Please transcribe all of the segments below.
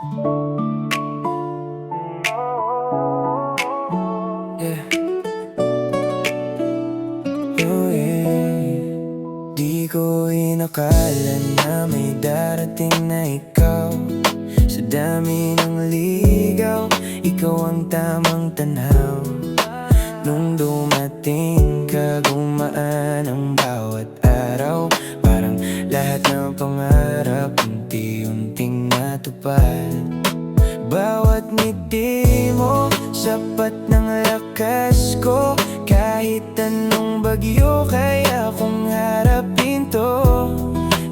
Yeah. Oh, yeah. Di ko inakala na may darating na ikaw. Sa dami ng ligaw, ikaw ang tamang tanaw. Nung dumating ka, gumaan ang bawat araw. Parang lahat ng pangarap unti-unting natupad. Bawat ngiti mo, sapat ng lakas ko. Kahit anong bagyo, kaya kong harapin to.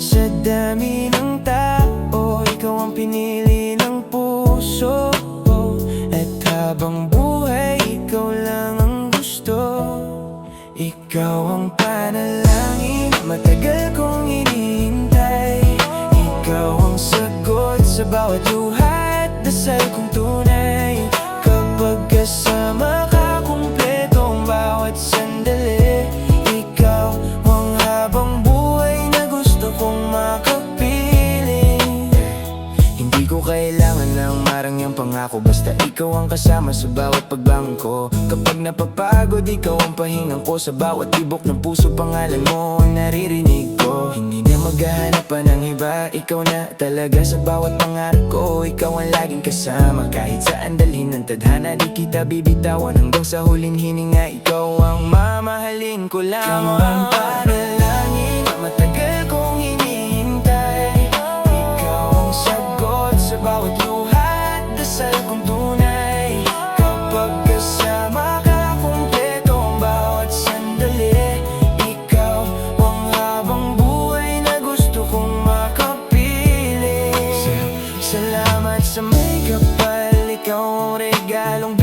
Sa dami ng tao, ikaw ang pinili ng puso. At habang buhay, ikaw lang ang gusto. Ikaw ang panalangin, matagal kong hinihintay. Ikaw ang sagot sa bawat luha at dasal kong tunay. Kapag kasama ka, kumpleto ang bawat sandali. Ikaw ang habang buhay na gusto kong makapiling. Hindi ko kailangan ng marangyang pangako, basta ikaw ang kasama sa bawat pagbangon ko. Kapag napapagod, ikaw ang pahingan ko. Sa bawat tibok ng puso, pangalan mo ang naririnig ko. Hindi na maghahanap pa ng iba, ikaw na talaga sa bawat pangarap ko. Ikaw ang laging kasama, kahit saan dalhin ng tadhana. Di kita bibitawan hanggang sa huling hininga. Ikaw ang mamahalin ko lang. Ikaw ang panalangin, matagal kong hinihintay. Ikaw ang sagot sa bawat luha at dasal kong tunay. Kapag kasama ka, kumpleto ang bawat sandali. Ikaw ang habang buhay na gusto kong makapili. Salamat sa may kapal, ikaw ang regalong